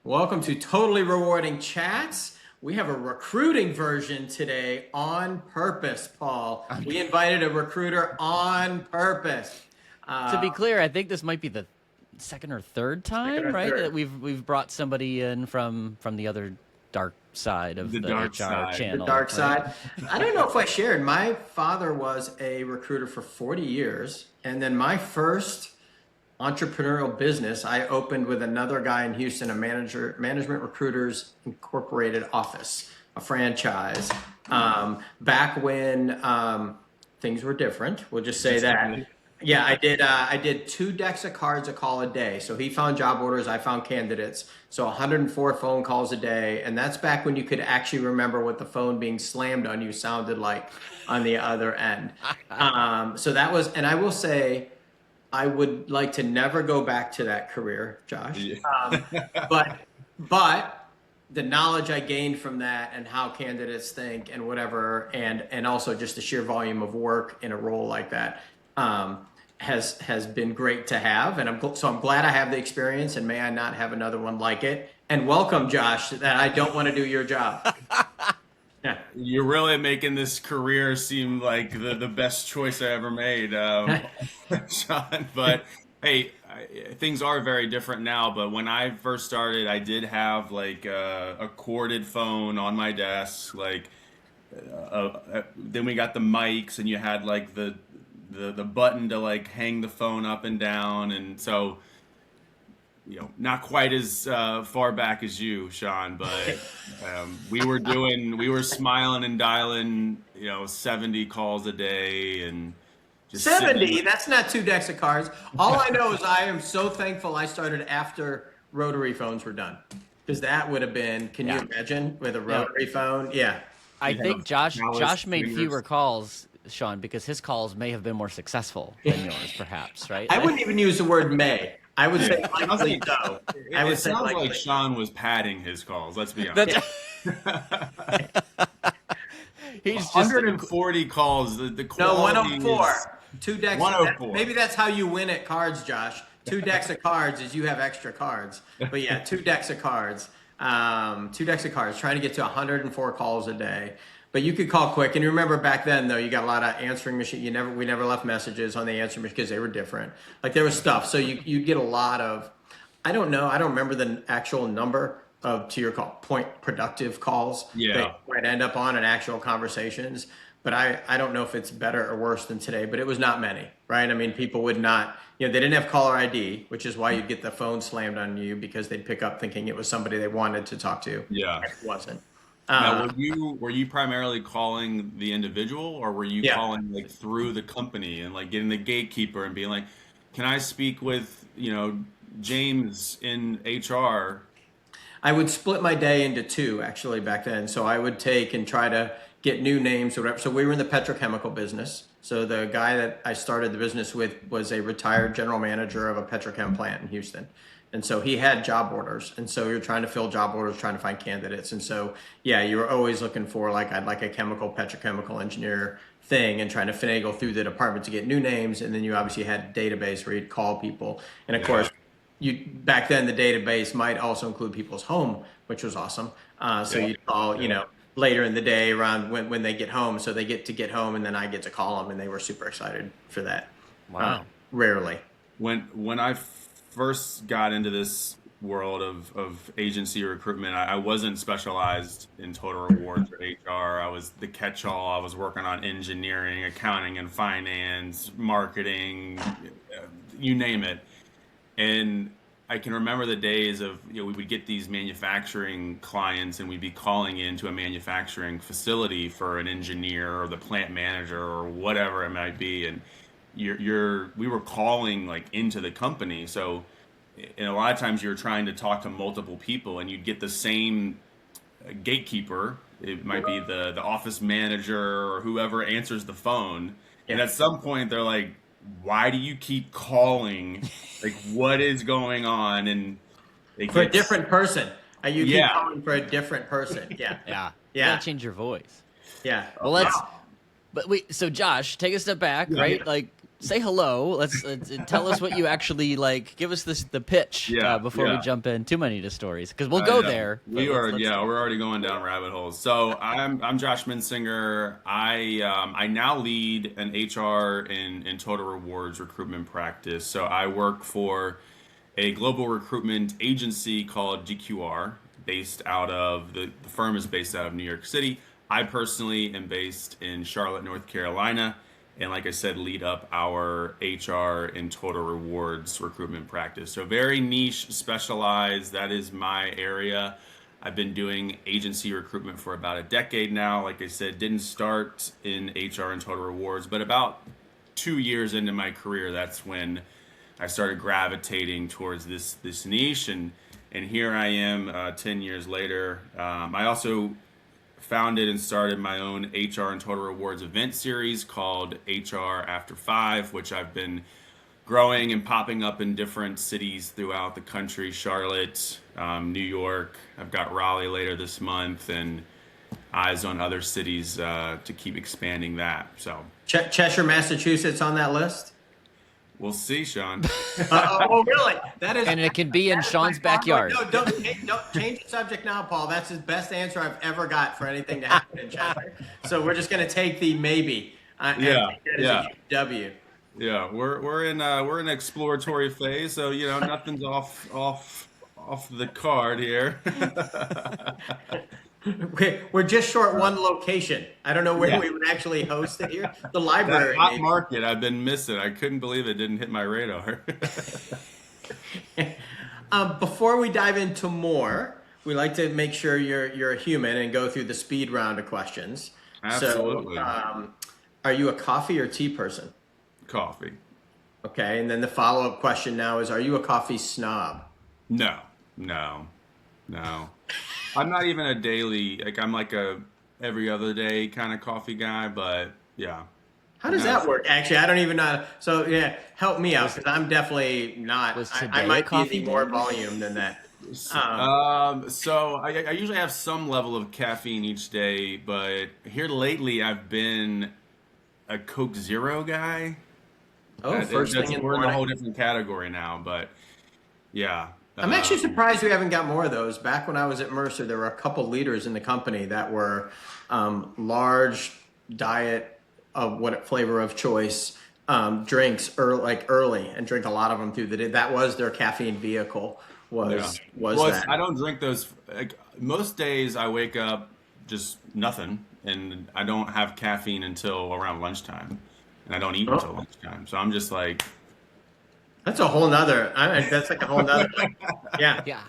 Welcome to Totally Rewarding Chats. We have a recruiting version today on purpose, Paul. We invited a recruiter on purpose. To be clear, I think this might be the second or third time, right? third. That we've brought somebody in from the other dark side of the dark HR side. channel. The dark right? side. I don't know if I shared. My father was a recruiter for 40 years. And then my first entrepreneurial business I opened with another guy in Houston, a management recruiters incorporated office, a franchise, back when things were different. We'll just say that. Yeah, I did 2 decks of cards a call a day. So he found job orders, I found candidates. So 104 phone calls a day, and that's back when you could actually remember what the phone being slammed on you sounded like on the other end. So that was, and I will say, I would like to never go back to that career, Josh. Yeah. But the knowledge I gained from that and how candidates think and whatever, and also just the sheer volume of work in a role like that has been great to have. And I'm glad I have the experience, and may I not have another one like it. And welcome, Josh, that I don't want to do your job. Yeah. You're really making this career seem like the best choice I ever made, Sean. But hey, things are very different now. But when I first started, I did have like a corded phone on my desk. Then we got the mics, and you had like the button to like hang the phone up and down, and so. Not quite as far back as you, Sean, but we were smiling and dialing, 70 calls a day and just 70, that's not 2 decks of cards. All I know is I am so thankful I started after rotary phones were done. Because that would have been, can you imagine, with a rotary phone? Yeah. I think Josh made fewer calls, Sean, because his calls may have been more successful than yours, perhaps, right? I wouldn't even use the word may. I would say likely so. It sounds like Sean was padding his calls, let's be honest. He's just 140 calls. The No, quality 104. is 2 decks. 104. Maybe that's how you win at cards, Josh. 2 decks of cards is you have extra cards. But yeah, 2 decks of cards. 2 decks of cards, trying to get to 104 calls a day. But you could call quick. And you remember back then, though, you got a lot of answering machine. We never left messages on the answering machine because they were different. Like there was stuff. So you'd get a lot of, I don't know. I don't remember the actual number of, to your call, point productive calls. Yeah. That might end up on in actual conversations. But I don't know if it's better or worse than today, but it was not many, right? I mean, people would not, they didn't have caller ID, which is why you'd get the phone slammed on you because they'd pick up thinking it was somebody they wanted to talk to. Yeah. It wasn't. Now, were you primarily calling the individual, or were you calling like through the company and like getting the gatekeeper and being like, "Can I speak with James in HR?" I would split my day into 2 actually back then. So I would take and try to get new names or whatever. So we were in the petrochemical business. So the guy that I started the business with was a retired general manager of a petrochem plant in Houston. And so he had job orders. And so you're trying to fill job orders, trying to find candidates. And so, yeah, you were always looking for I'd like a petrochemical engineer thing and trying to finagle through the department to get new names. And then you obviously had a database where you'd call people. And of course, back then the database might also include people's home, which was awesome. So you'd call, later in the day around when they get home. So they get home and then I get to call them, and they were super excited for that. Wow. Rarely. When I first got into this world of agency recruitment, I wasn't specialized in total rewards or HR. I was the catch-all. I was working on engineering, accounting and finance, marketing, you name it. And I can remember the days of, we would get these manufacturing clients and we'd be calling into a manufacturing facility for an engineer or the plant manager or whatever it might be. And we were calling like into the company. So, and a lot of times you're trying to talk to multiple people and you'd get the same gatekeeper. It might be the office manager or whoever answers the phone. And at some point they're like, why do you keep calling? Like, what is going on? And for a different person. You keep calling for a different person. Yeah. Yeah. You gotta change your voice. Yeah. Well, so Josh, take a step back, right? Like, say hello. Let's tell us what you actually like. Give us the pitch before we jump in too many to stories, because we'll go there. We're already going down rabbit holes. So I'm Josh Mensinger. I now lead an HR and total rewards recruitment practice. So I work for a global recruitment agency called GQR, based out of the firm is based out of New York City. I personally am based in Charlotte, North Carolina, and like I said, lead up our HR and total rewards recruitment practice. So very niche, specialized. That is my area. I've been doing agency recruitment for about a decade now. Like I said, didn't start in HR and total rewards, but about 2 years into my career, that's when I started gravitating towards this niche, and here I am 10 years later. I also founded and started my own HR and total rewards event series called HR After 5, which I've been growing and popping up in different cities throughout the country, Charlotte, New York. I've got Raleigh later this month, and eyes on other cities to keep expanding that. So Cheshire, Massachusetts on that list? We'll see, Sean. Oh, really? That is, and it can be in Sean's backyard. No, don't change the subject now, Paul. That's his best answer I've ever got for anything to happen in Chester. So we're just going to take the maybe. W. Yeah, we're in an exploratory phase, so nothing's off the card here. We're just short one location. I don't know where we would actually host it here. The library. That hot market I've been missing. I couldn't believe it didn't hit my radar. Before we dive into more, we like to make sure you're a human and go through the speed round of questions. Absolutely. So, are you a coffee or tea person? Coffee. Okay, and then the follow-up question now is, are you a coffee snob? No. I'm not even a daily, I'm like a every other day kind of coffee guy, but yeah. How does that work? Actually, I don't even know. So help me out, because I'm definitely not. I might be more volume than that. So I usually have some level of caffeine each day, but here lately I've been a Coke Zero guy. Oh, first thing in the morning. We're in a whole different category now, but yeah. I'm actually surprised we haven't got more of those. Back when I was at Mercer, there were a couple leaders in the company that were large diet of what flavor of choice drinks early and drink a lot of them through the day. That was their caffeine vehicle. That. I don't drink those. Most days I wake up just nothing, and I don't have caffeine until around lunchtime, and I don't eat until lunchtime. So I'm just like. That's a whole nother. That's like a whole nother. Yeah. Yeah.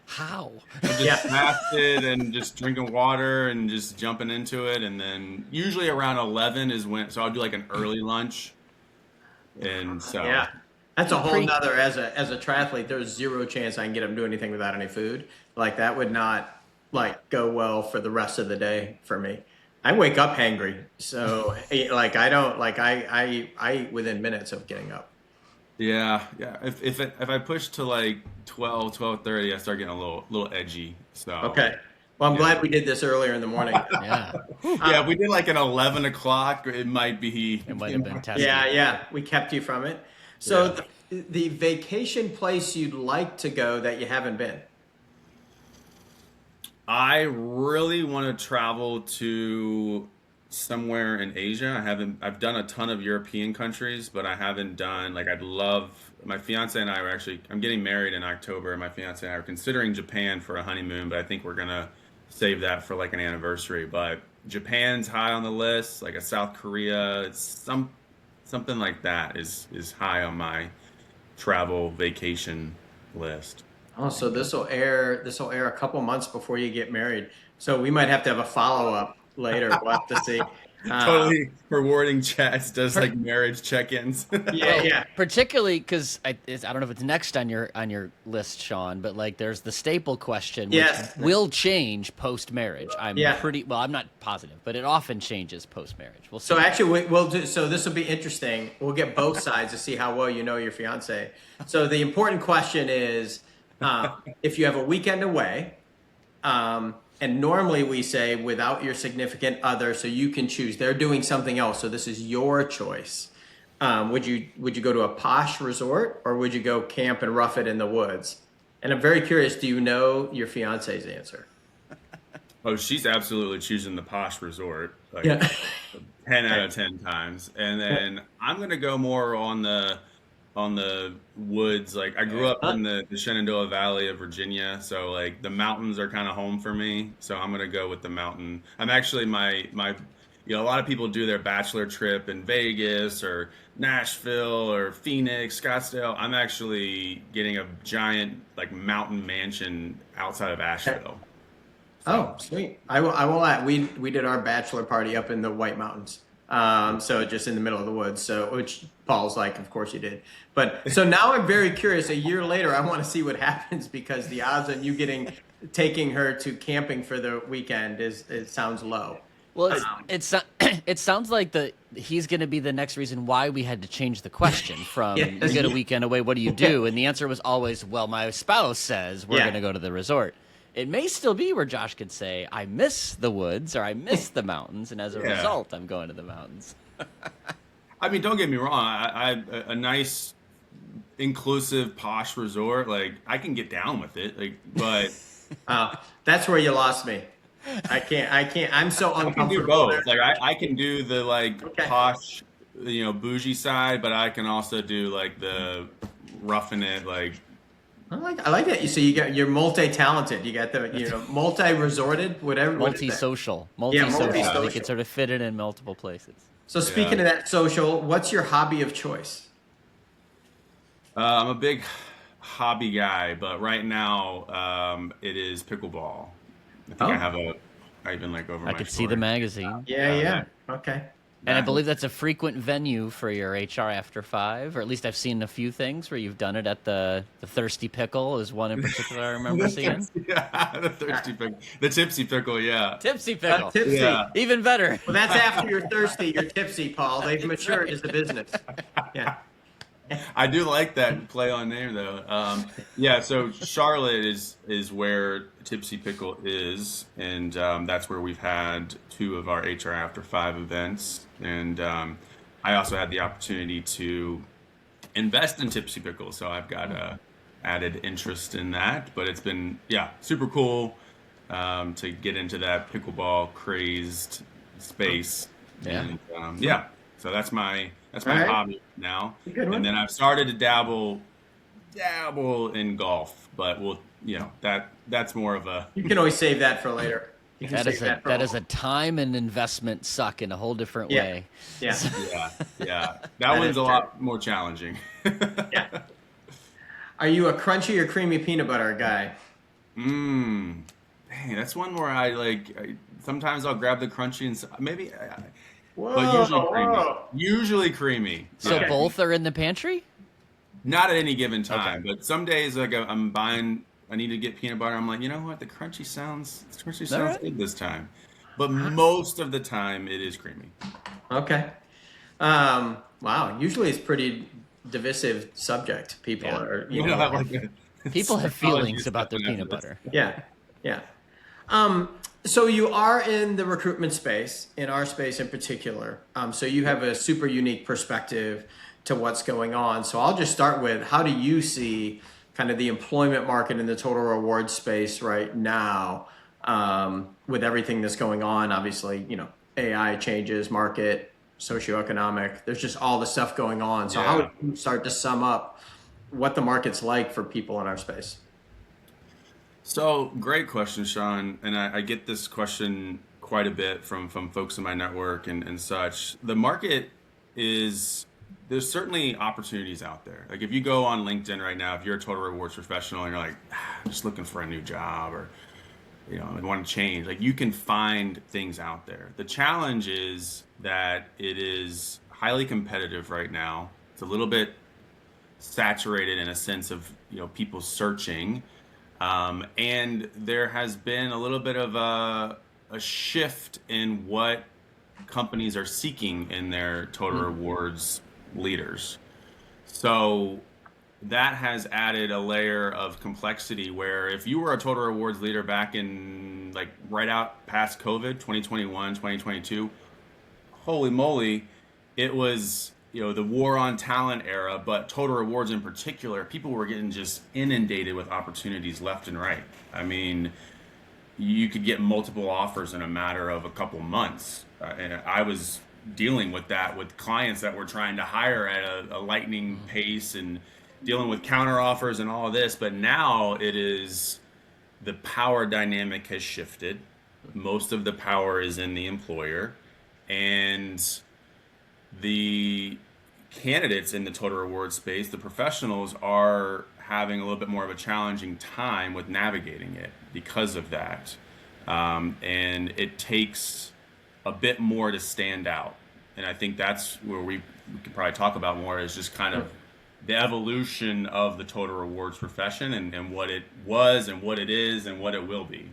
How? I'm just fasted and just drinking water and just jumping into it, and then usually around 11 is when. So I'll do like an early lunch, and so that's a whole nother. As a triathlete, there's zero chance I can get him to do anything without any food. Like that would not go well for the rest of the day for me. I wake up hangry, so I don't I eat within minutes of getting up. Yeah. If I push to like 12:30, I start getting a little edgy. So okay. Well, I'm glad we did this earlier in the morning. If we did like an 11 o'clock, it might have been tested. Yeah. We kept you from it. So the vacation place you'd like to go that you haven't been? I really want to travel to somewhere in Asia. I've done a ton of European countries, but I haven't done, my fiance and I I'm getting married in October, and my fiance and I are considering Japan for a honeymoon, but I think we're going to save that for an anniversary. But Japan's high on the list, like a South Korea, something like that is high on my travel vacation list. Oh, so this will air a couple months before you get married. So we might have to have a follow-up later. We'll have to see. Totally rewarding chats does marriage check-ins. Yeah. Particularly because I don't know if it's next on your list, Sean, but there's the staple question, which will change post-marriage. I'm not positive, but it often changes post-marriage. We'll see. So actually, we'll do. So this will be interesting. We'll get both sides to see how well you know your fiance. So the important question is, if you have a weekend away. And normally we say without your significant other, so you can choose. They're doing something else, so this is your choice. would you go to a posh resort, or would you go camp and rough it in the woods? And I'm very curious, do you know your fiance's answer? Oh, she's absolutely choosing the posh resort, like Yeah. 10 out of 10 times. And then I'm gonna go more on the woods. Like I grew up in the Shenandoah Valley of Virginia, so like the mountains are kind of home for me. So I'm gonna go with the mountain. I'm actually my a lot of people do their bachelor trip in Vegas or Nashville or Phoenix, Scottsdale. I'm actually getting a giant like mountain mansion outside of Asheville. Oh, sweet. I will add, we did our bachelor party up in the White Mountains. So just in the middle of the woods. So, which Paul's like, of course you did. But so now I'm very curious. A year later, I want to see what happens, because the odds on you taking her to camping for the weekend it sounds low. Well, it sounds like he's going to be the next reason why we had to change the question from you get a weekend away, what do you do? And the answer was always, well, my spouse says we're going to go to the resort. It may still be where Josh could say, I miss the woods or I miss the mountains, and as a result, I'm going to the mountains. I mean, don't get me wrong. A nice, inclusive, posh resort, like I can get down with it. Like, but that's where you lost me. I can't. I'm so uncomfortable. I can do both. Like I can do the posh, bougie side, but I can also do like the roughing it, like. I like that. You're multi-talented. You got the multi-resorted, whatever. Multi-social. Multi-social. You can sort of fit it in multiple places. So speaking of that social, what's your hobby of choice? I'm a big hobby guy, but right now it is pickleball. I think I even like over. I could see the magazine. Yeah. Okay. And I believe that's a frequent venue for your HR After 5, or at least I've seen a few things where you've done it at the Thirsty Pickle is one in particular I remember seeing. Yeah, the Thirsty Pickle. The Tipsy Pickle, yeah. Tipsy Pickle. Tipsy. Yeah. Even better. Well, that's after you're thirsty, you're tipsy, Paul. They've matured as a business. Yeah. I do like that play on name, though. So Charlotte is where Tipsy Pickle is, and that's where we've had 2 of our HR After 5 events. And I also had the opportunity to invest in Tipsy Pickle, so I've got a added interest in that. But it's been super cool to get into that pickleball crazed space. Yeah. And, so that's my hobby now. And then I've started to dabble in golf, but that's more of a. You can always save that for later. That is a time and investment suck in a whole different way. Yeah. That one's a lot more challenging. Yeah. Are you a crunchy or creamy peanut butter guy? Dang, that's one where I like. Sometimes I'll grab the crunchy and maybe. But usually creamy. Usually creamy. So both are in the pantry? Not at any given time, but some days like I'm buying. I need to get peanut butter. I'm like, you know what? The crunchy sounds good this time. But most of the time, it is creamy. Okay. Wow. Usually, it's pretty divisive subject. People are, people have feelings about their peanut butter. Yeah. So you are in the recruitment space, in our space in particular. So you have a super unique perspective to what's going on. So I'll just start with, how do you see kind of the employment market in the total reward space right now, with everything that's going on? Obviously, AI changes, market, socioeconomic, there's just all the stuff going on. So how would you start to sum up what the market's like for people in our space? So great question, Sean. And I get this question quite a bit from folks in my network and such. The market there's certainly opportunities out there. Like if you go on LinkedIn right now, if you're a total rewards professional and you're like, I'm just looking for a new job, or I want to change, like you can find things out there. The challenge is that it is highly competitive right now. It's a little bit saturated in a sense of people searching, and there has been a little bit of a shift in what companies are seeking in their total rewards leaders. So that has added a layer of complexity where if you were a total rewards leader back in like right out past COVID, 2021, 2022, holy moly, it was the war on talent era, but total rewards in particular, people were getting just inundated with opportunities left and right. I mean, you could get multiple offers in a matter of a couple months. And I was dealing with that with clients that were trying to hire at a lightning pace and dealing with counter offers and all of this. But now the power dynamic has shifted. Most of the power is in the employer, and the candidates in the total reward space, the professionals, are having a little bit more of a challenging time with navigating it because of that. And it takes a bit more to stand out. And I think that's where we could probably talk about more, is just kind of the evolution of the total rewards profession and what it was and what it is and what it will be.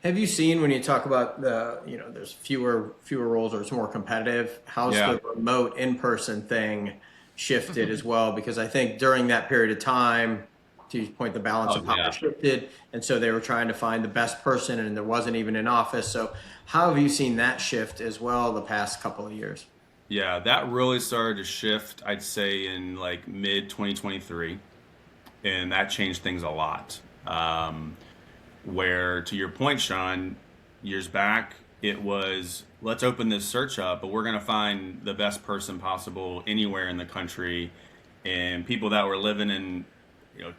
Have you seen, when you talk about there's fewer roles or it's more competitive, how's the remote in-person thing shifted as well? Because I think during that period of time, to your point, the balance of power shifted, and so they were trying to find the best person, and there wasn't even an office. So how have you seen that shift as well the past couple of years? Yeah, that really started to shift, I'd say, in like mid 2023, and that changed things a lot. Where, to your point, Sean, years back, it was, let's open this search up, but we're going to find the best person possible anywhere in the country. And people that were living in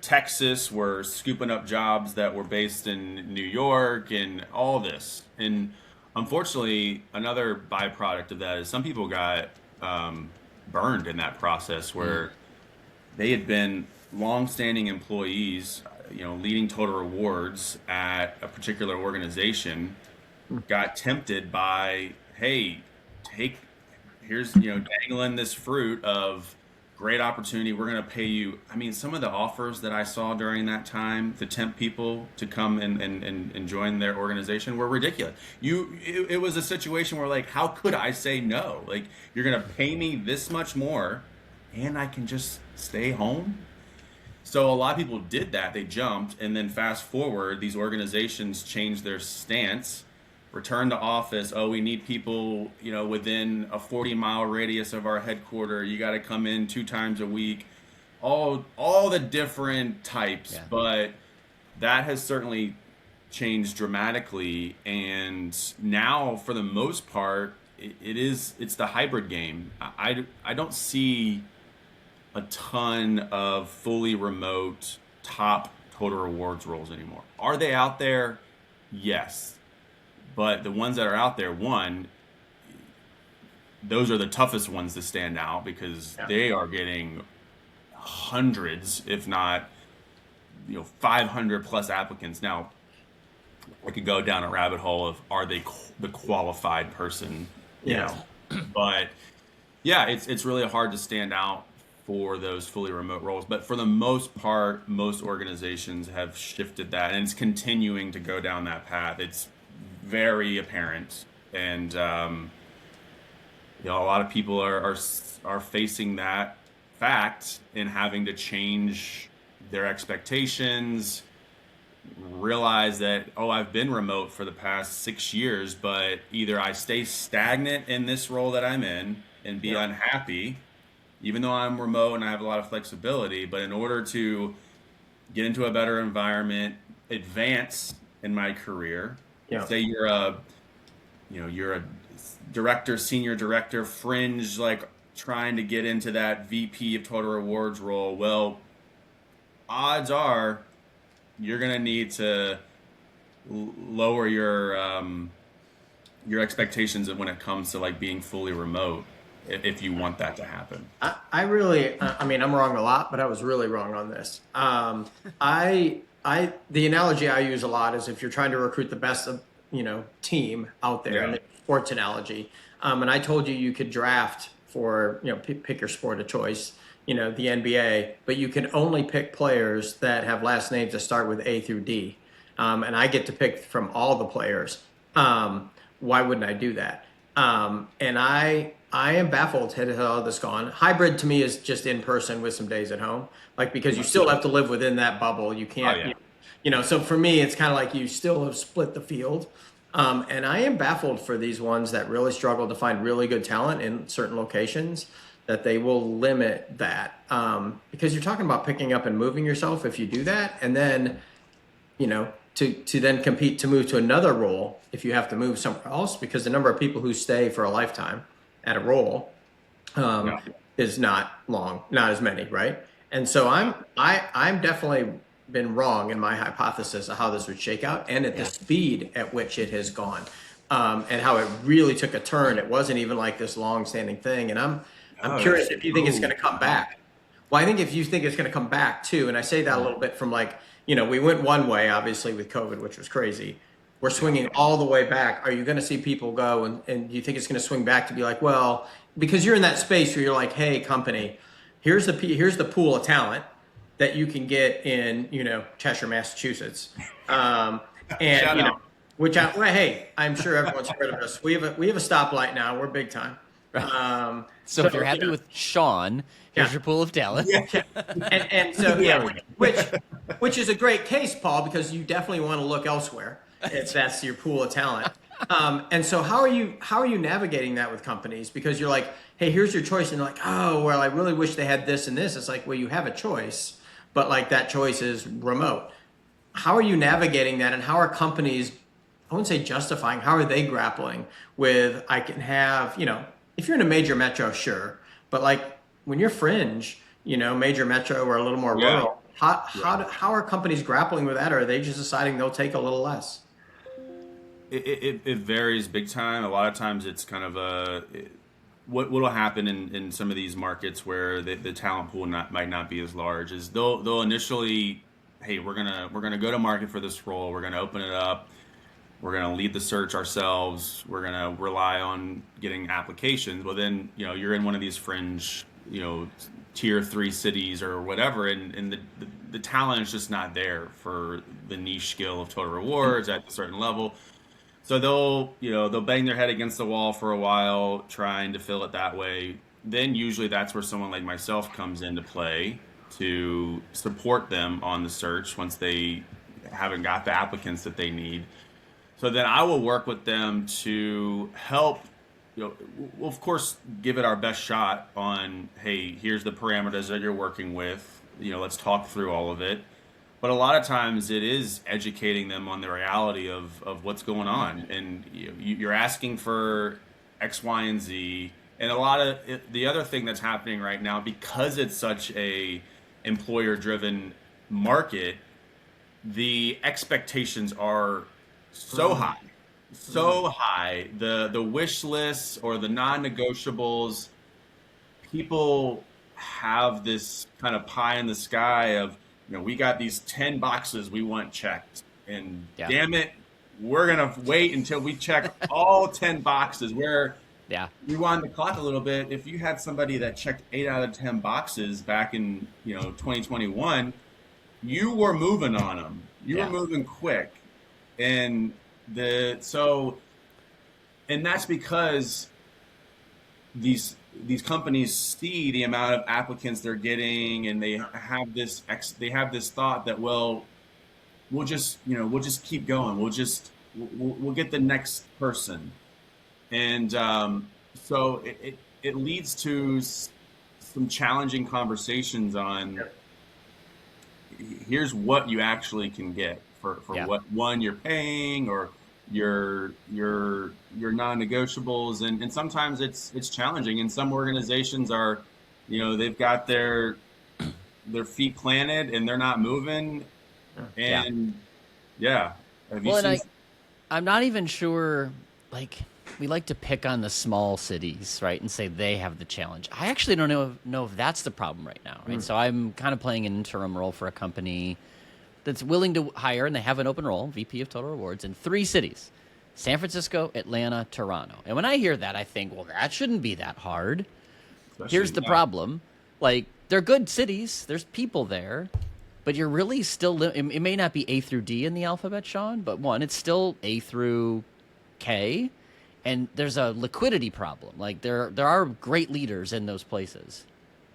Texas were scooping up jobs that were based in New York and all this. And unfortunately, another byproduct of that is some people got burned in that process, where they had been long-standing employees, leading total rewards at a particular organization, got tempted by, hey, here's dangling this fruit of great opportunity, we're going to pay you. I mean, some of the offers that I saw during that time to tempt people to come and join their organization were ridiculous. It was a situation where, like, how could I say no? Like, you're going to pay me this much more and I can just stay home? So a lot of people did that. They jumped, and then fast forward, these organizations changed their stance, returned to office. Oh, we need people, within a 40-mile radius of our headquarters. You got to come in 2 times a week. All the different types, but that has certainly changed dramatically. And now, for the most part, it's the hybrid game. I don't see a ton of fully remote top total rewards roles anymore. Are they out there? Yes. But the ones that are out there, those are the toughest ones to stand out, because they are getting hundreds, if not 500 plus applicants. Now, I could go down a rabbit hole of, are they the qualified person? But it's really hard to stand out for those fully remote roles. But for the most part, most organizations have shifted that, and it's continuing to go down that path. It's very apparent, and a lot of people are facing that fact and having to change their expectations, realize that, I've been remote for the past 6 years, but either I stay stagnant in this role that I'm in and be unhappy, even though I'm remote and I have a lot of flexibility, but in order to get into a better environment, advance in my career, say you're a director, senior director, fringe, like trying to get into that VP of total rewards role, well, odds are you're going to need to lower your expectations when it comes to like being fully remote, if you want that to happen. I really, I'm wrong a lot, but I was really wrong on this. The analogy I use a lot is, if you're trying to recruit the best of, team out there, in the sports analogy, and I told you could draft for, pick your sport of choice, the NBA, but you can only pick players that have last names that start with A through D. And I get to pick from all the players. Why wouldn't I do that? And I am baffled at how this gone. Hybrid to me is just in person with some days at home, because you still have to live within that bubble. You can't, so for me, it's kind of like you still have split the field. And I am baffled for these ones that really struggle to find really good talent in certain locations, that they will limit that, because you're talking about picking up and moving yourself if you do that, and then, to then compete to move to another role if you have to move somewhere else, because the number of people who stay for a lifetime at a role is not as many, right? And so I'm definitely been wrong in my hypothesis of how this would shake out, and at the speed at which it has gone, and how it really took a turn. It wasn't even like this long-standing thing, and I'm curious if you think it's going to come back. Well, I think if you think it's going to come back too, and I say that a little bit from we went one way, obviously, with COVID, which was crazy. We're swinging all the way back. Are you going to see people go, and you think it's going to swing back to be like, well, because you're in that space where you're like, hey, company, here's the pool of talent that you can get in, Cheshire, Massachusetts, hey, I'm sure everyone's heard of us. We have a stoplight now. We're big time. So if you're happy with Sean, here's your pool of talent. Yeah. And so which is a great case, Paul, because you definitely want to look elsewhere if that's your pool of talent. And so how are you navigating that with companies? Because you're like, hey, here's your choice, and they're like, oh, well, I really wish they had this and this. It's like, well, you have a choice, but that choice is remote. How are you navigating that, and how are companies, I wouldn't say justifying, how are they grappling with, I can have, if you're in a major metro, sure, but when you're fringe, major metro or a little more rural, how are companies grappling with that, or are they just deciding they'll take a little less? It varies big time. A lot of times it's kind of what will happen in some of these markets where the talent pool might not be as large is they'll initially, hey, we're gonna go to market for this role. We're gonna open it up. We're gonna lead the search ourselves. We're gonna rely on getting applications. Well, then you're in one of these fringe tier 3 cities or whatever, and the talent is just not there for the niche skill of total rewards at a certain level. So they'll bang their head against the wall for a while trying to fill it that way. Then usually that's where someone like myself comes into play to support them on the search once they haven't got the applicants that they need. So then I will work with them to help, we'll of course give it our best shot on, hey, here's the parameters that you're working with. Let's talk through all of it. But a lot of times it is educating them on the reality of what's going on. And you're asking for X, Y, and Z. And a lot of the other thing that's happening right now, because it's such a employer-driven market, the expectations are so high. The wish lists or the non-negotiables, people have this kind of pie in the sky of, we got these 10 boxes we want checked, and damn it, we're going to wait until we check all 10 boxes. Where rewind the clock a little bit, if you had somebody that checked 8 out of 10 boxes back in 2021, you were moving on them. You were moving quick. And that's because these companies see the amount of applicants they're getting, and they have this thought that, well, we'll just keep going. We'll get the next person. And so it leads to some challenging conversations on here's what you actually can get for what one you're paying, or your non-negotiables, and sometimes it's challenging. And some organizations are, they've got their feet planted and they're not moving. And I'm not even sure, we like to pick on the small cities, right, and say they have the challenge. I actually don't know if that's the problem right now, right? So I'm kind of playing an interim role for a company that's willing to hire, and they have an open role, VP of Total Rewards, in 3 cities: San Francisco, Atlanta, Toronto. And when I hear that, I think, well, that shouldn't be that hard. Here's the problem. They're good cities. There's people there. But you're really still... it may not be A through D in the alphabet, Sean, but one, it's still A through K. And there's a liquidity problem. There are great leaders in those places.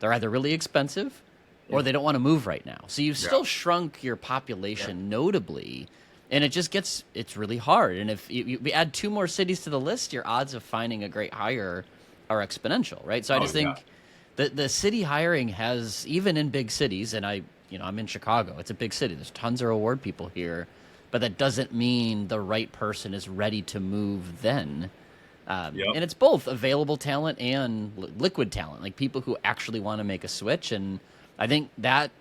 They're either really expensive or they don't want to move right now. So you've still shrunk your population notably And it's really hard. And if you add 2 more cities to the list, your odds of finding a great hire are exponential, right? So I just think the city hiring has, even in big cities, and I'm in Chicago, it's a big city. There's tons of reward people here, but that doesn't mean the right person is ready to move then. And it's both available talent and liquid talent, like people who actually want to make a switch. And I think that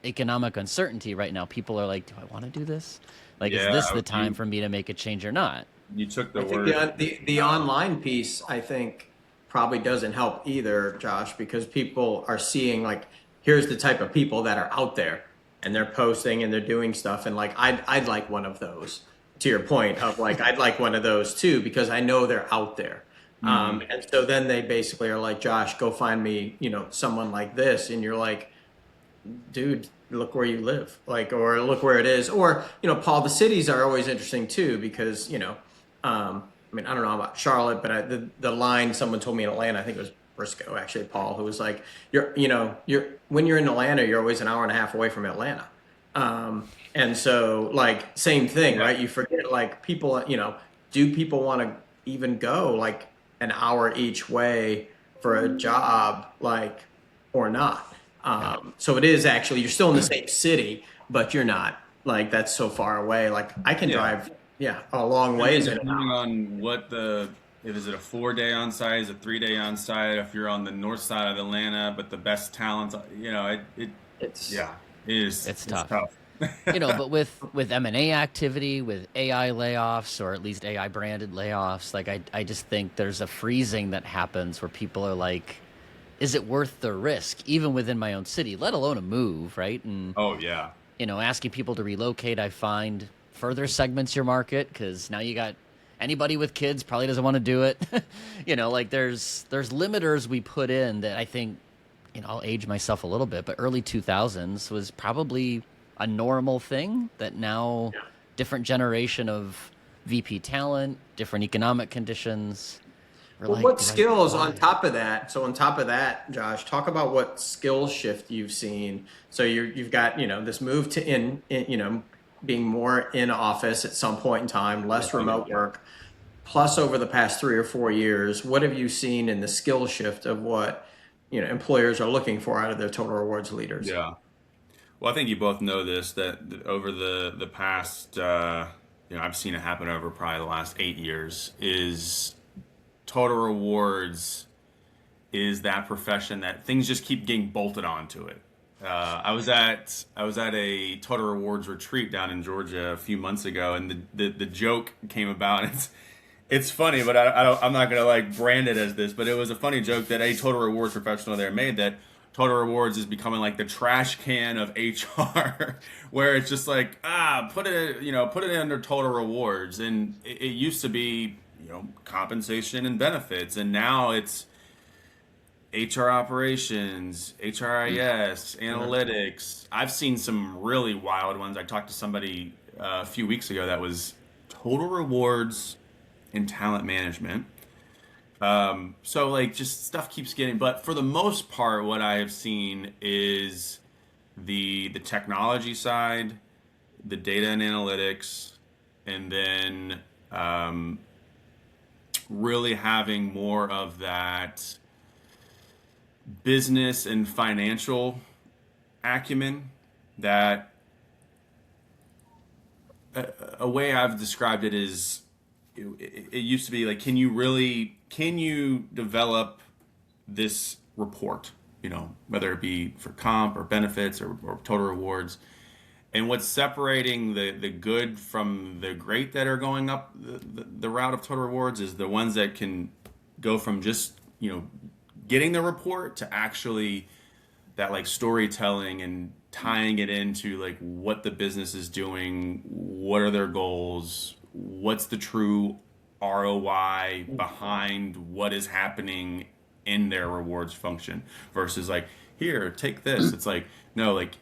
economic uncertainty right now, people are like, do I want to do this? Like, is this the time for me to make a change or not? You took the word. I think the online piece, I think, probably doesn't help either, Josh, because people are seeing, like, here's the type of people that are out there, and they're posting and they're doing stuff. And like, I'd like one of those, to your point of like, I'd like one of those too, because I know they're out there. And so then they basically are like, Josh, go find me, someone like this. And you're like, dude, look where you live, like, or look where it is. Or, Paul, the cities are always interesting too, because, I mean, I don't know about Charlotte, but the line someone told me in Atlanta, I think it was Briscoe, actually, Paul, who was like, when you're in Atlanta, you're always an hour and a half away from Atlanta. And so, like, same thing, right? You forget, like, people, do people want to even go like an hour each way for a job, like, or not? So it is actually, you're still in the same city, but you're not, like, that's so far away. Like, I can drive, a long ways. Depending on what is it a 4-day on site, is it a 3-day on site? If you're on the north side of Atlanta, but the best talent, it's tough. But with M&A activity, with AI layoffs, or at least AI branded layoffs, like, I just think there's a freezing that happens where people are like, is it worth the risk, even within my own city, let alone a move, right? And asking people to relocate, I find further segments your market, because now you got anybody with kids probably doesn't want to do it. Like, there's limiters we put in that I think, I'll age myself a little bit, but early 2000s was probably a normal thing that now different generation of VP talent, different economic conditions. Well, like, what skills on top of that? So on top of that, Josh, talk about what skill shift you've seen. So you've got, this move to being more in office at some point in time, less remote work. Plus, over the past 3 or 4 years, what have you seen in the skill shift of what employers are looking for out of their total rewards leaders? Yeah. Well, I think you both know this, that over the past, I've seen it happen over probably the last 8 years, is total rewards is that profession that things just keep getting bolted onto it. I was at a total rewards retreat down in Georgia a few months ago, and the joke came about. It's funny, but I'm not gonna like brand it as this, but it was a funny joke that a total rewards professional there made, that total rewards is becoming like the trash can of HR, where it's just like, put it under total rewards, and it used to be compensation and benefits, and now it's HR operations, HRIS, analytics. I've seen some really wild ones. I talked to somebody a few weeks ago that was total rewards and talent management. So like, just stuff keeps getting, but for the most part, what I have seen is the technology side, the data and analytics, and then really having more of that business and financial acumen. That a way I've described it is, it used to be like, can you develop this report, whether it be for comp or benefits or total rewards, and what's separating the good from the great that are going up the route of total rewards is the ones that can go from just getting the report to actually that like storytelling and tying it into like what the business is doing, what are their goals, what's the true ROI behind what is happening in their rewards function, versus like, here, take this. It's like, no, like,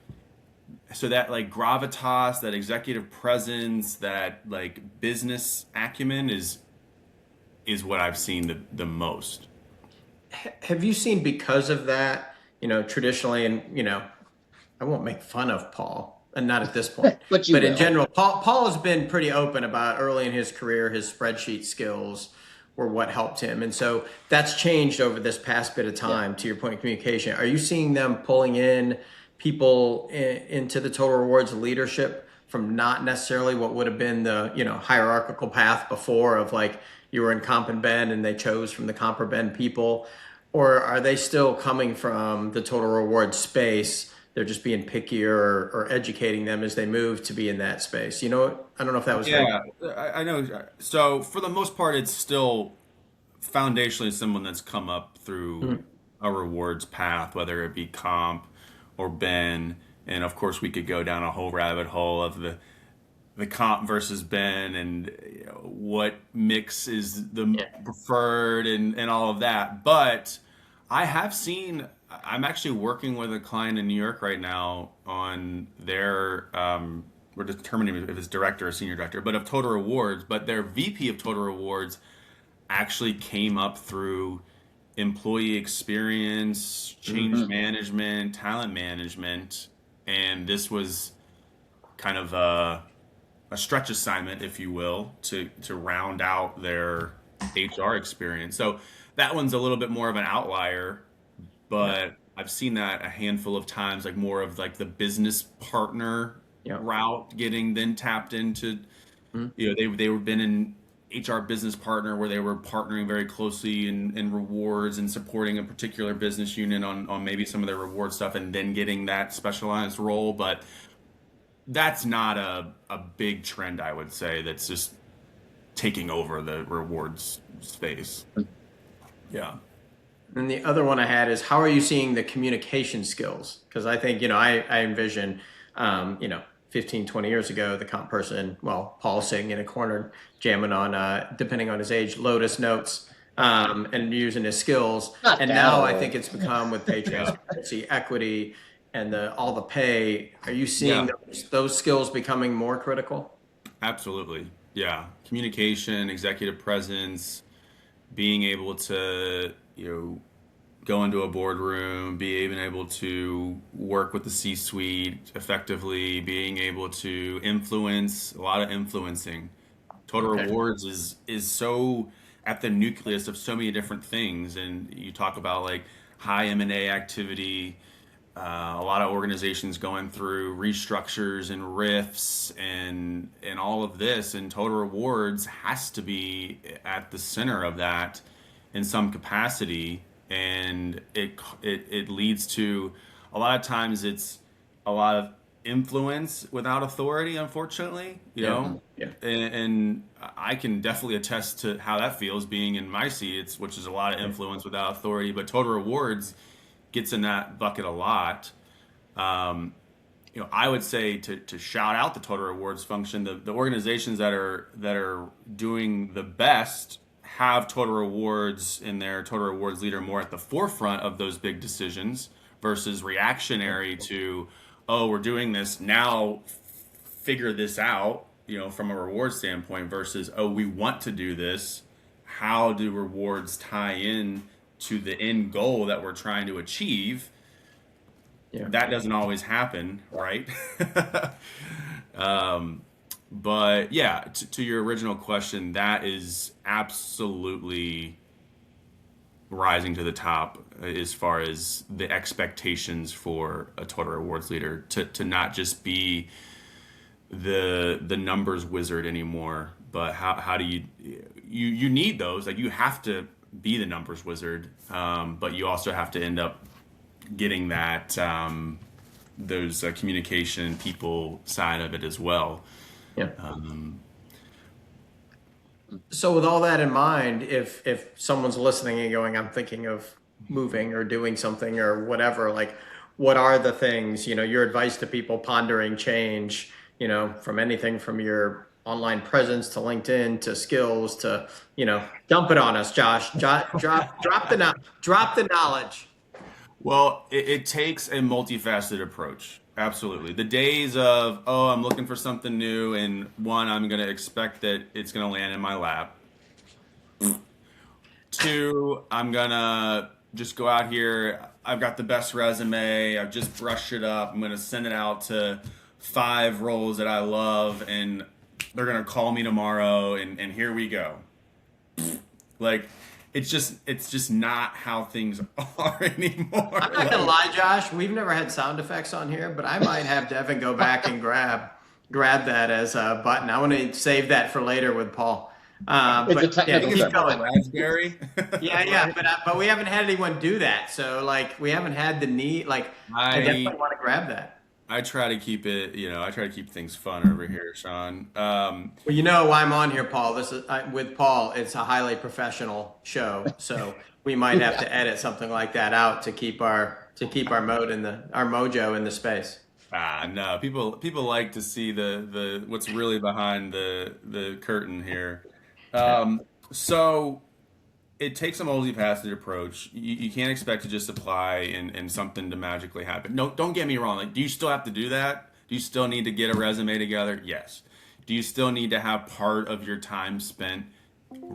so that like gravitas, that executive presence, that like business acumen is what I've seen the most. Have you seen, because of that, traditionally, and I won't make fun of Paul, and not at this point. But in general, Paul has been pretty open about early in his career, his spreadsheet skills were what helped him. And so that's changed over this past bit of time, to your point of communication. Are you seeing them pulling in people into the total rewards leadership from not necessarily what would have been the, hierarchical path before of like you were in comp and ben and they chose from the comp or ben people? Or are they still coming from the total reward space? They're just being pickier or educating them as they move to be in that space. I don't know if that was I know. So for the most part, it's still foundationally someone that's come up through a rewards path, whether it be comp or ben. And of course, we could go down a whole rabbit hole of the comp versus ben and what mix is the preferred and all of that. But I have seen, I'm actually working with a client in New York right now on their, we're determining if it's director or senior director, but of total rewards, but their VP of total rewards actually came up through employee experience, change management, talent management. And this was kind of a stretch assignment, if you will, to round out their HR experience. So that one's a little bit more of an outlier, but I've seen that a handful of times, like more of like the business partner route getting then tapped into. They were been in HR business partner where they were partnering very closely in rewards and supporting a particular business unit on maybe some of their reward stuff and then getting that specialized role. But that's not a big trend, I would say, that's just taking over the rewards space. Yeah. And the other one I had is, how are you seeing the communication skills? Because I think, I envision, 15, 20 years ago, the comp person, Paul sitting in a corner, jamming on, depending on his age, Lotus Notes, and using his skills. And now I think it's become with pay transparency, equity, and all the pay. Are you seeing those skills becoming more critical? Absolutely. Yeah. Communication, executive presence, being able to, go into a boardroom, being able to work with the C-suite effectively, being able to influence, a lot of influencing. Total rewards is so at the nucleus of so many different things. And you talk about like high M&A activity, a lot of organizations going through restructures and rifts and all of this, and total rewards has to be at the center of that in some capacity. And it leads to, a lot of times it's a lot of influence without authority, unfortunately, and I can definitely attest to how that feels being in my seat, which is a lot of influence without authority. But total rewards gets in that bucket a lot. I would say to shout out the total rewards function, the organizations that are doing the best have total rewards in their total rewards leader more at the forefront of those big decisions versus reactionary to, oh, we're doing this now, figure this out, from a reward standpoint, versus, oh, we want to do this. How do rewards tie in to the end goal that we're trying to achieve? That doesn't always happen, right? But yeah, to your original question, that is absolutely rising to the top as far as the expectations for a total rewards leader to not just be the numbers wizard anymore, but how do you need those, like you have to be the numbers wizard, but you also have to end up getting that those communication people side of it as well. So with all that in mind, if someone's listening and going, I'm thinking of moving or doing something or whatever, like what are the things, your advice to people pondering change, from anything from your online presence to LinkedIn to skills to, dump it on us, Josh. Drop the knowledge. Well, it takes a multifaceted approach. Absolutely. The days of, oh, I'm looking for something new, and one, I'm going to expect that it's going to land in my lap. Two, I'm going to just go out here. I've got the best resume. I've just brushed it up. I'm going to send it out to 5 roles that I love, and they're gonna call me tomorrow, and here we go. Like, it's just not how things are anymore. I'm not gonna lie, Josh. We've never had sound effects on here, but I might have Devin go back and grab that as a button. I want to save that for later with Paul. It's a technical keep going. Raspberry. Yeah, but we haven't had anyone do that. So like we haven't had the need. Like I definitely want to grab that. I try to keep it, I try to keep things fun over here, Sean. Well, you know why I'm on here, Paul. This is with Paul. It's a highly professional show, so we might have to edit something like that out to keep our mojo in the space. No, people like to see the what's really behind the curtain here. So it takes a multifaceted approach. You can't expect to just apply and something to magically happen. No, don't get me wrong. Like, do you still have to do that? Do you still need to get a resume together? Yes. Do you still need to have part of your time spent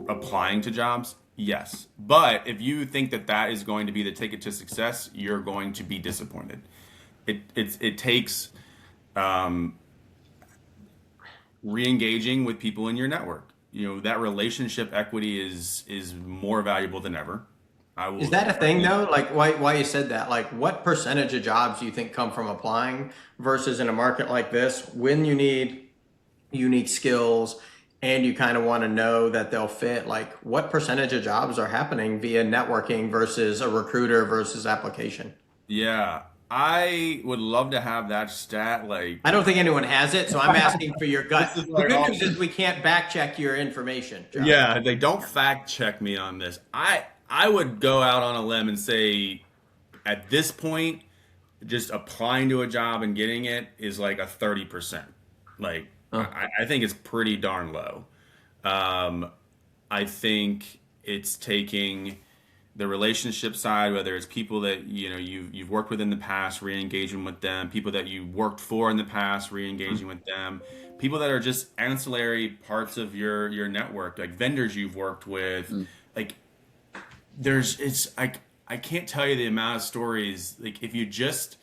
applying to jobs? Yes. But if you think that is going to be the ticket to success, you're going to be disappointed. It takes re-engaging with people in your network. That relationship equity is more valuable than ever. Is that a thing though? Like why you said that? Like what percentage of jobs do you think come from applying versus in a market like this when you need unique skills and you kind of want to know that they'll fit? Like what percentage of jobs are happening via networking versus a recruiter versus application? Yeah. I would love to have that stat. Like, I don't think anyone has it, so I'm asking for your gut. The good news is we can't back check your information, Josh. Yeah, they don't fact check me on this. I would go out on a limb and say, at this point, just applying to a job and getting it is like a 30%. Like, I think it's pretty darn low. I think it's taking the relationship side, whether it's people that you've worked with in the past, re-engaging with them, people that you worked for in the past, re-engaging with them, people that are just ancillary parts of your network, like vendors you've worked with. Like I can't tell you the amount of stories. Like if you just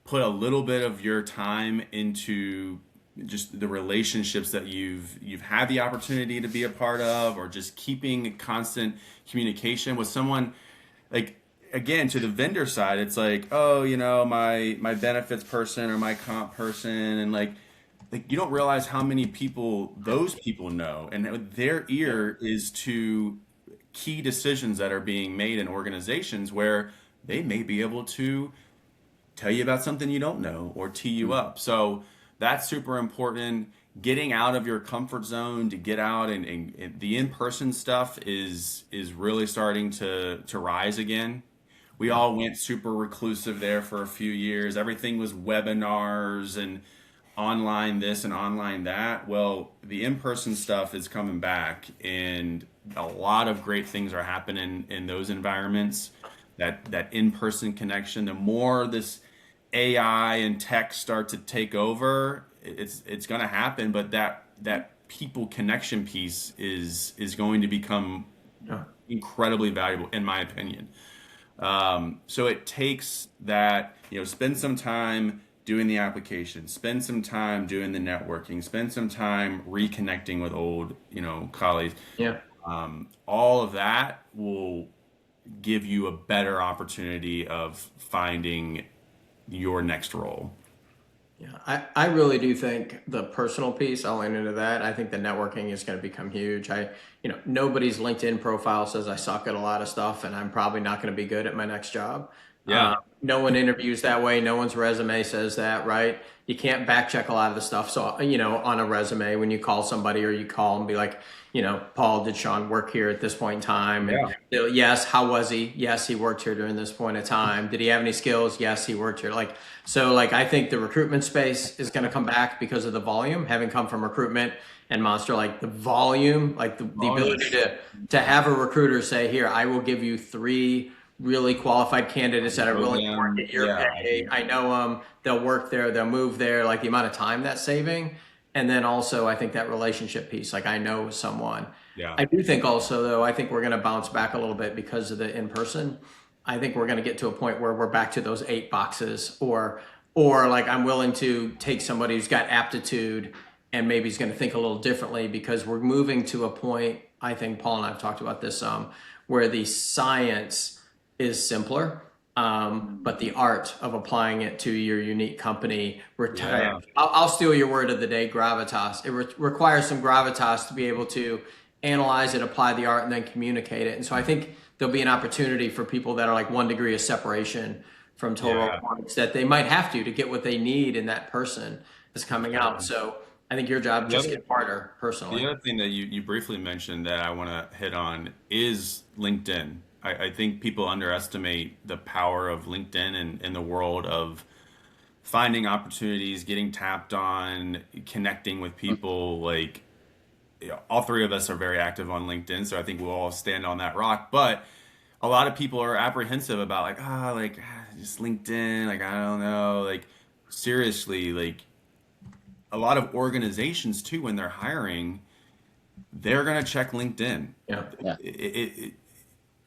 put a little bit of your time into just the relationships that you've had the opportunity to be a part of, or just keeping constant communication with someone. Like, again, to the vendor side, it's like, oh, my benefits person or my comp person, and like you don't realize how many people those people know, and their ear is to key decisions that are being made in organizations where they may be able to tell you about something you don't know or tee you up. So that's super important. Getting out of your comfort zone to get out and the in-person stuff is really starting to rise again. We all went super reclusive there for a few years. Everything was webinars and online this and online that. Well, the in-person stuff is coming back, and a lot of great things are happening in those environments. That in-person connection, the more this AI and tech start to take over, it's going to happen, but that people connection piece is going to become incredibly valuable, in my opinion. So it takes that, spend some time doing the application, spend some time doing the networking, spend some time reconnecting with old, colleagues. Yeah. All of that will give you a better opportunity of finding your next role. Yeah, I really do think the personal piece, I'll end into that. I think the networking is going to become huge. Nobody's LinkedIn profile says I suck at a lot of stuff and I'm probably not going to be good at my next job. Yeah. No one interviews that way. No one's resume says that, right? You can't back check a lot of the stuff. So, on a resume, when you call somebody or you call and be like, Paul, did Sean work here at this point in time? And yes, how was he? Yes, he worked here during this point in time. Did he have any skills? Yes, he worked here. I think the recruitment space is going to come back because of the volume, having come from recruitment and Monster, like the volume, like the ability to have a recruiter say, here, I will give you 3 really qualified candidates that are willing to work at your pay. I know them. They'll work there. They'll move there. Like the amount of time that's saving. And then also, I think that relationship piece, like I know someone. Yeah. I do think also, though, I think we're going to bounce back a little bit because of the in-person. I think we're going to get to a point where we're back to those 8 boxes or or like I'm willing to take somebody who's got aptitude and maybe he's going to think a little differently, because we're moving to a point, I think Paul and I have talked about this where the science is simpler, but the art of applying it to your unique company, I'll steal your word of the day, gravitas. It requires some gravitas to be able to analyze it, apply the art, and then communicate it. And so I think there'll be an opportunity for people that are like 1 degree of separation from total rewards, that they might have to get what they need in that person that's coming out. So I think your job just gets harder personally. The other thing that you briefly mentioned that I want to hit on is LinkedIn. I think people underestimate the power of LinkedIn in the world of finding opportunities, getting tapped on, connecting with people. Like, all three of us are very active on LinkedIn, so I think we'll all stand on that rock. But a lot of people are apprehensive about just LinkedIn. Like, I don't know. Like, seriously, like, a lot of organizations too, when they're hiring, they're gonna check LinkedIn.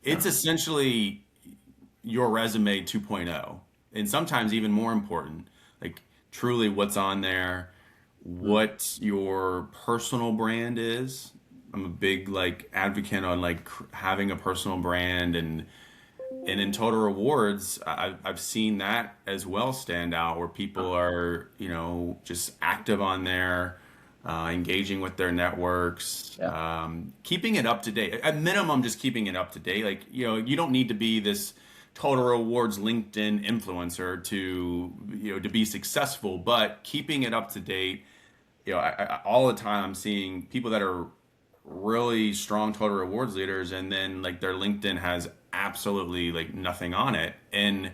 It's essentially your resume 2.0, and sometimes even more important, like truly what's on there, what your personal brand is. I'm a big advocate on having a personal brand, and in Total Rewards, I've seen that as well stand out, where people are just active on there, engaging with their networks, keeping it up to date. At minimum, just keeping it up to date. Like, you don't need to be this Total Rewards LinkedIn influencer to be successful, but keeping it up to date. All the time I'm seeing people that are really strong Total Rewards leaders, and then their LinkedIn has absolutely nothing on it, and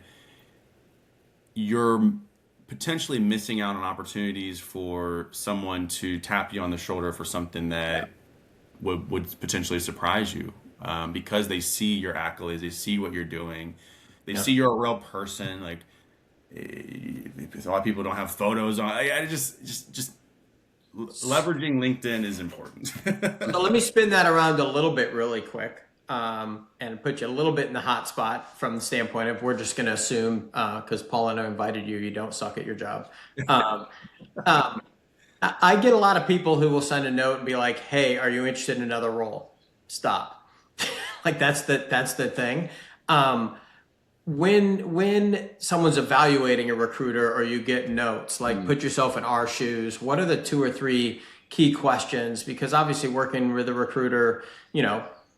you're potentially missing out on opportunities for someone to tap you on the shoulder for something that would potentially surprise you, because they see your accolades, they see what you're doing, they see you're a real person. A lot of people don't have photos on. I just leveraging LinkedIn is important. So let me spin that around a little bit really quick, and put you a little bit in the hot spot from the standpoint of, we're just going to assume, because Paul and I invited you, you don't suck at your job. I get a lot of people who will send a note and be like, hey, are you interested in another role? Stop. That's the thing. When someone's evaluating a recruiter, or you get notes, put yourself in our shoes, what are the 2 or 3 key questions? Because obviously working with a recruiter,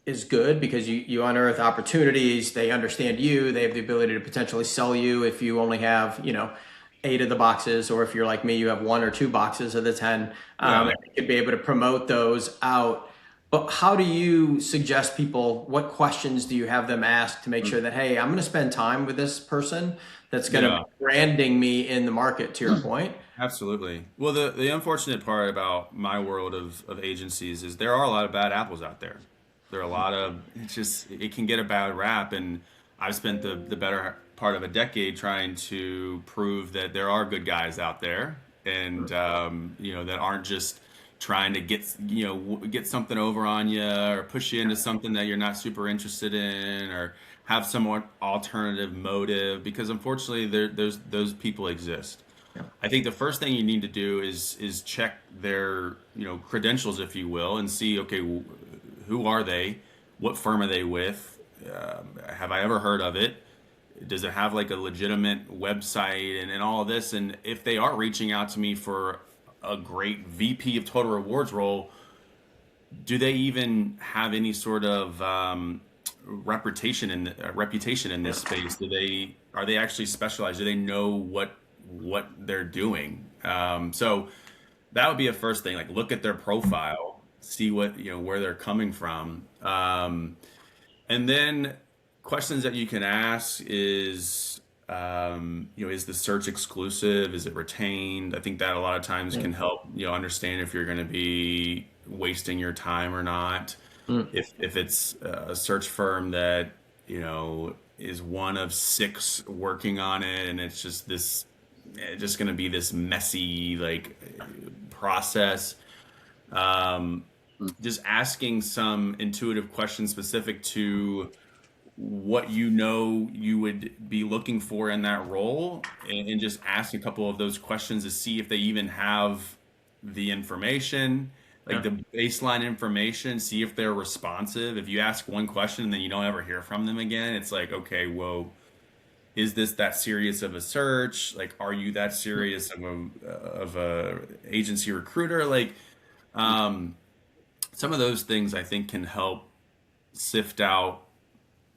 is good, because you unearth opportunities, they understand you, they have the ability to potentially sell you if you only have, 8 of the boxes, or if you're like me, you have 1 or 2 boxes of the 10. You could be able to promote those out. But how do you suggest people, what questions do you have them ask to make sure that, hey, I'm going to spend time with this person that's going to be branding me in the market, to your point? Absolutely. Well, the unfortunate part about my world of agencies is there are a lot of bad apples out there. There are a lot of, it can get a bad rap. And I've spent the better part of a decade trying to prove that there are good guys out there, and, that aren't just trying to get something over on you, or push you into something that you're not super interested in, or have some alternative motive, because unfortunately those people exist. I think the first thing you need to do is check their credentials, if you will, and see, okay, who are they? What firm are they with? Have I ever heard of it? Does it have a legitimate website and all of this? And if they are reaching out to me for a great VP of Total Rewards role, do they even have any sort of reputation in this space? Are they actually specialized? Do they know what they're doing? So that would be a first thing. Look at their profile, see what where they're coming from, and then questions that you can ask is, is the search exclusive? Is it retained? I think that a lot of times can help understand if you're going to be wasting your time or not. If it's a search firm that is one of 6 working on it, and it's just going to be this messy process. Just asking some intuitive questions specific to what you would be looking for in that role, and just ask a couple of those questions to see if they even have the information, like the baseline information, see if they're responsive. If you ask one question and then you don't ever hear from them again, it's like, okay, whoa, is this that serious of a search? Like, are you that serious of a agency recruiter? Like, some of those things I think can help sift out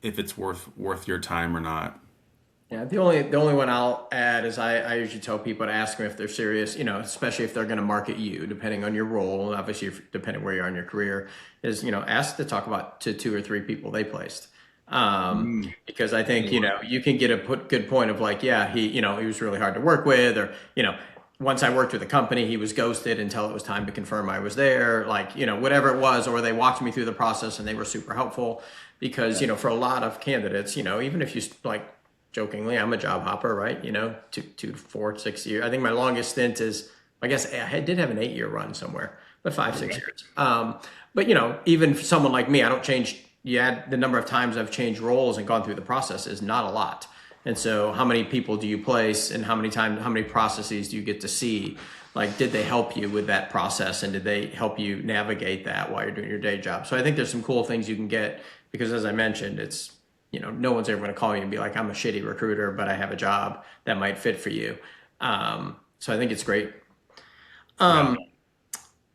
if it's worth your time or not. Yeah, the only one I'll add is I usually tell people to ask them if they're serious, especially if they're going to market you, depending on your role, and obviously depending where you are in your career, is, ask to talk about to 2 or 3 people they placed. Because I think, you can get a good point of like, yeah, he was really hard to work with, or, once I worked with a company, he was ghosted until it was time to confirm I was there, like, whatever it was, or they walked me through the process and they were super helpful because, for a lot of candidates, even if you like, jokingly, I'm a job hopper, right? 2 to 4, 6 years. I think my longest stint is, I guess I did have an 8-year run somewhere, but 5, 6 years. But even for someone like me, I don't change. You add the number of times I've changed roles and gone through the process is not a lot. And so how many people do you place and how many processes do you get to see? Like, did they help you with that process and did they help you navigate that while you're doing your day job? So I think there's some cool things you can get because, as I mentioned, it's, no one's ever going to call you and be like, I'm a shitty recruiter, but I have a job that might fit for you. So I think it's great.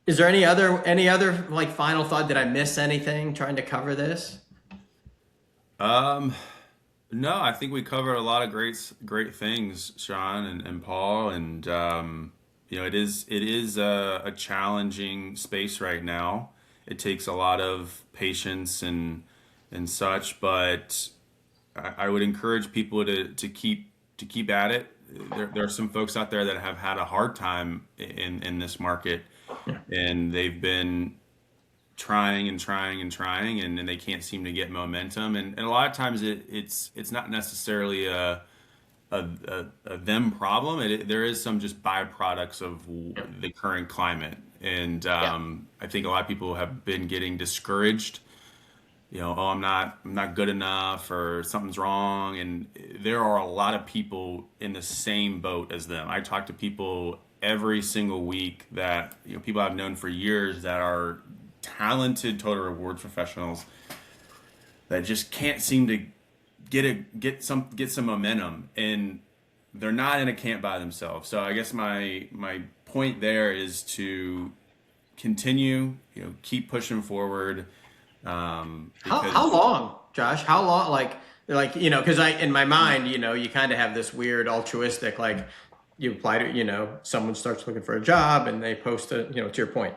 Is there any other like final thought? Did I miss anything trying to cover this? No, I think we covered a lot of great things, Sean and Paul, and it is a challenging space right now. It takes a lot of patience and such, but I would encourage people to keep at it. There are some folks out there that have had a hard time in this market, and they've been trying and trying and trying, and they can't seem to get momentum. And a lot of times it's not necessarily a them problem. There is some just byproducts of the current climate, and I think a lot of people have been getting discouraged. Oh, I'm not good enough, or something's wrong. And there are a lot of people in the same boat as them. I talk to people every single week that, people I've known for years that are talented total rewards professionals that just can't seem to get some momentum, and they're not in a camp by themselves. So I guess my point there is to continue, keep pushing forward. How long, Josh? How long? Like because in my mind, you kind of have this weird altruistic, like you apply to, someone starts looking for a job and they post to your point,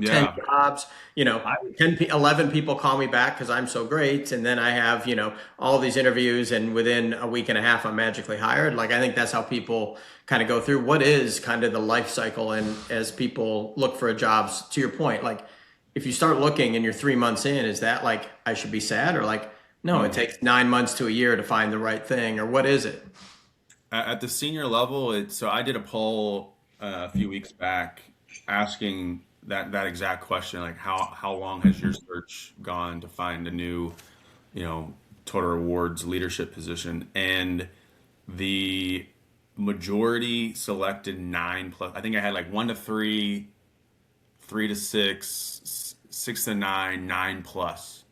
10 jobs, 11 people call me back because I'm so great, and then I have all these interviews, and within a week and a half I'm magically hired. Like, I think that's how people kind of go through what is kind of the life cycle, and as people look for jobs, to your point, like, if you start looking and you're 3 months in, is that like I should be sad, or like, no, it takes 9 months to a year to find the right thing, or what is it? At the senior level, so I did a poll a few weeks back asking that exact question, like how long has your search gone to find a new, total rewards leadership position? And the majority selected 9+. I think I had like 1 to 3, 3 to 6, 6 to 9, 9+.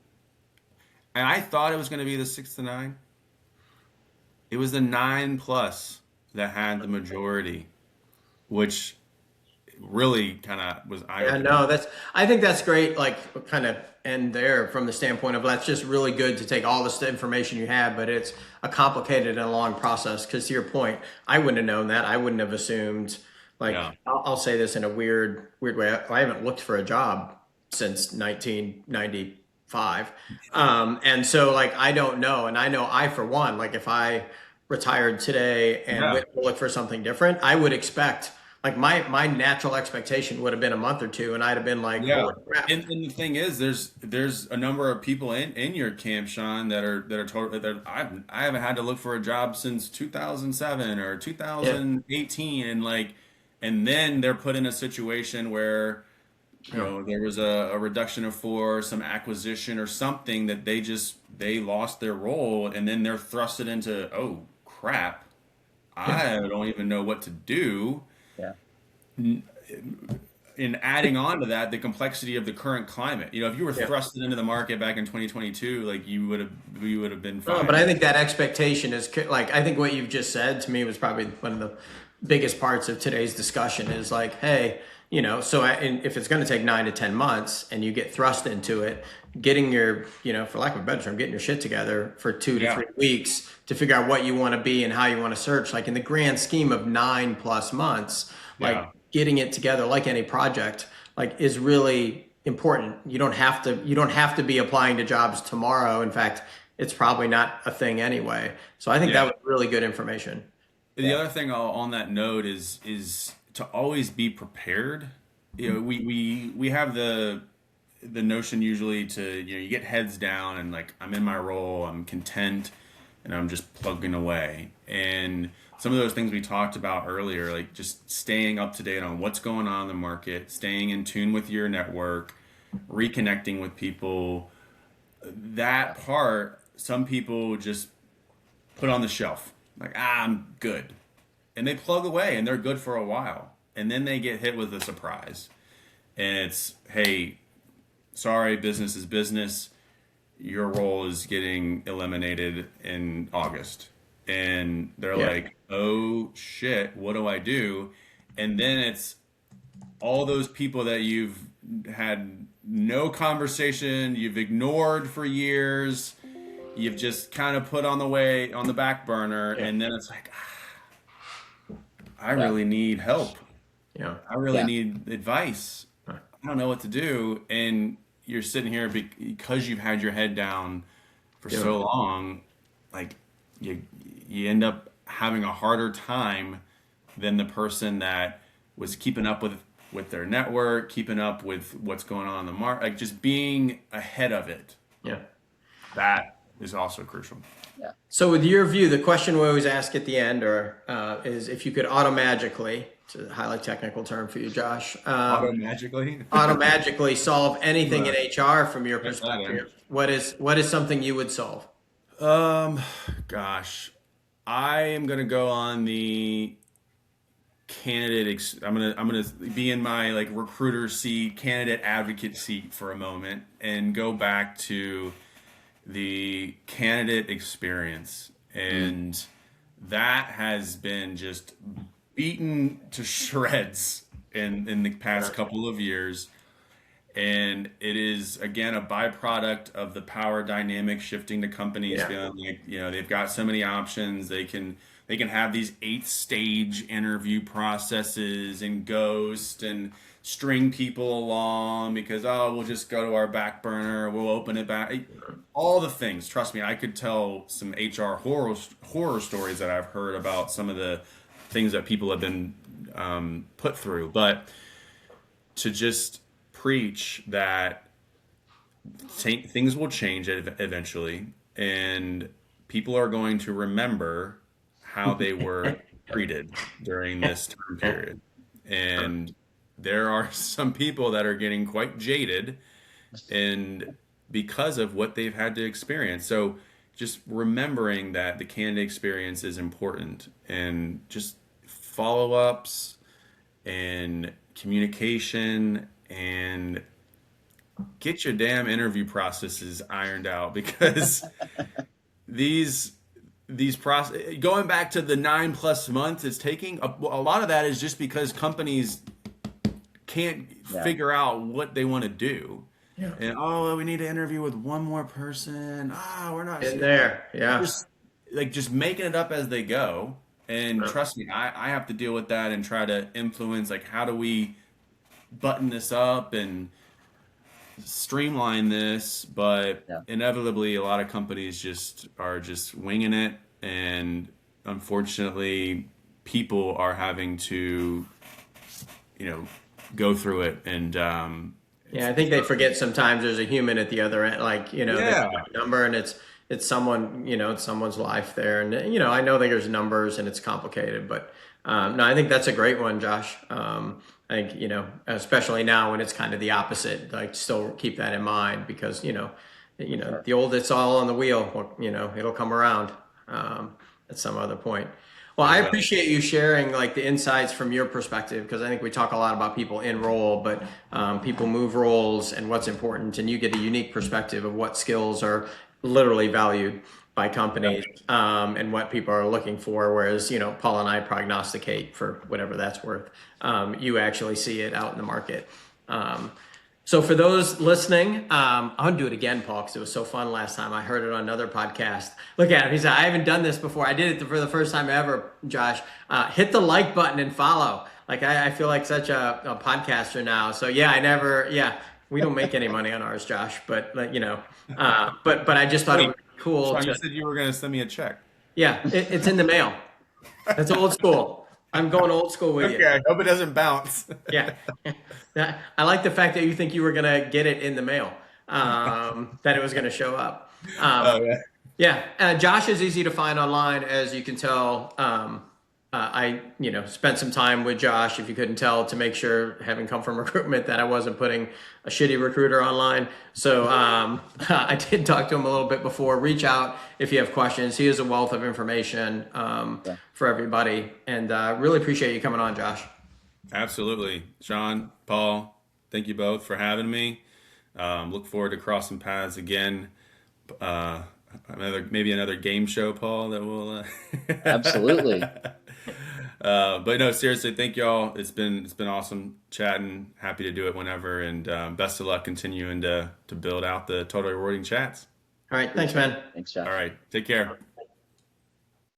And I thought it was going to be the 6 to 9. It was the 9+ that had the majority, which really kind of was eye-opening. Yeah, no, I think that's great. Like, kind of end there from the standpoint of that's just really good to take all this information you have, but it's a complicated and long process. Because to your point, I wouldn't have known that. I wouldn't have assumed. Like, I'll say this in a weird way. I haven't looked for a job since 1995. And so like, I don't know. And I know for one, like if I retired today and went to look for something different, I would expect, like my natural expectation would have been a month or two, and I'd have been like, holy crap. And the thing is, there's a number of people in your camp, Sean, that are totally. I haven't had to look for a job since 2007 or 2018, and then they're put in a situation where you know, there was a reduction of force, some acquisition or something that they lost their role, and then they're thrusted into, oh crap, I don't even know what to do. Yeah. In adding on to that, the complexity of the current climate. You know, if you were thrusted into the market back in 2022, like you would have been fine. But I think that expectation is like, I think what you've just said to me was probably one of the biggest parts of today's discussion is like, hey, you know, so if it's going to take 9 to 10 months and you get thrust into it, getting your, you know, for lack of a better term, getting your shit together for 2 to 3 weeks to figure out what you want to be and how you want to search, like in the grand scheme of 9+ months, like getting it together, like any project, like is really important. You don't have to be applying to jobs tomorrow. In fact, it's probably not a thing anyway. So I think that was really good information. The other thing on that note is to always be prepared. You know, we have the notion usually to, you know, you get heads down and like, I'm in my role, I'm content, and I'm just plugging away. And some of those things we talked about earlier, like just staying up to date on what's going on in the market, staying in tune with your network, reconnecting with people, that part, some people just put on the shelf. Like, I'm good. And they plug away and they're good for a while. And then they get hit with a surprise. And it's, hey, sorry, business is business. Your role is getting eliminated in August. And they're like, oh shit, what do I do? And then it's all those people that you've had no conversation, you've ignored for years, you've just kind of put on the back burner, and then it's like, I really need help. Yeah. I really need advice. I don't know what to do. And you're sitting here because you've had your head down for so long, like you end up having a harder time than the person that was keeping up with their network, keeping up with what's going on in the market, like just being ahead of it. Yeah. That is also crucial. Yeah. So with your view, the question we always ask at the end is if you could automagically, it's a highly technical term for you, Josh. Automagically solve anything in HR from your perspective. What is something you would solve? Gosh, I am gonna go on the candidate. I'm gonna be in my like recruiter seat, candidate advocate seat for a moment, and go back to the candidate experience, and that has been just beaten to shreds in the past couple of years. And it is, again, a byproduct of the power dynamic shifting to companies feeling like, you know, they've got so many options. They can have these 8-stage interview processes and ghost and string people along because, we'll just go to our back burner. We'll open it back. All the things. Trust me, I could tell some HR horror stories that I've heard about some of the things that people have been put through. But to just preach that things will change eventually, and people are going to remember how they were treated during this time period. And there are some people that are getting quite jaded and because of what they've had to experience. So just remembering that the candidate experience is important, and just follow-ups and communication, and get your damn interview processes ironed out, because these process, going back to the 9+ months it's taking, a lot of that is just because companies can't figure out what they want to do. And we need to interview with one more person. We're not in there. Just making it up as they go. And trust me, I have to deal with that and try to influence, like, how do we button this up and streamline this. But inevitably, a lot of companies are just winging it, and unfortunately people are having to, go through it. And I think they forget sometimes there's a human at the other end, like, there's a number, and it's someone, it's someone's life there. And, I know there's numbers and it's complicated, but no, I think that's a great one, Josh. I think, especially now when it's kind of the opposite, like still keep that in mind because, the old, it's all on the wheel, it'll come around at some other point. Well, I appreciate you sharing like the insights from your perspective, because I think we talk a lot about people in role, but people move roles and what's important, and you get a unique perspective of what skills are literally valued by companies and what people are looking for. Whereas, Paul and I prognosticate for whatever that's worth. You actually see it out in the market. So for those listening, I'm going to do it again, Paul, because it was so fun last time. I heard it on another podcast. Look at him. He said, I haven't done this before. I did it for the first time ever, Josh. Hit the like button and follow. Like I feel like such a podcaster now. So we don't make any money on ours, Josh, but but I just thought it was cool. Sean, you said you were going to send me a check. Yeah, it's in the mail. That's old school. I'm going old school with you. Okay, I hope it doesn't bounce. Yeah. I like the fact that you think you were going to get it in the mail, that it was going to show up. Josh is easy to find online, as you can tell. I spent some time with Josh, if you couldn't tell, to make sure, having come from recruitment, that I wasn't putting a shitty recruiter online. So I did talk to him a little bit before. Reach out if you have questions. He is a wealth of information for everybody. And really appreciate you coming on, Josh. Absolutely. Sean, Paul, thank you both for having me. Look forward to crossing paths again. Maybe another game show, Paul, that will Absolutely. But no, seriously, thank y'all. It's been awesome chatting. Happy to do it whenever, and best of luck continuing to build out the Totally Rewarding Chats. All right, thanks, man. Thanks, Josh. All right, take care.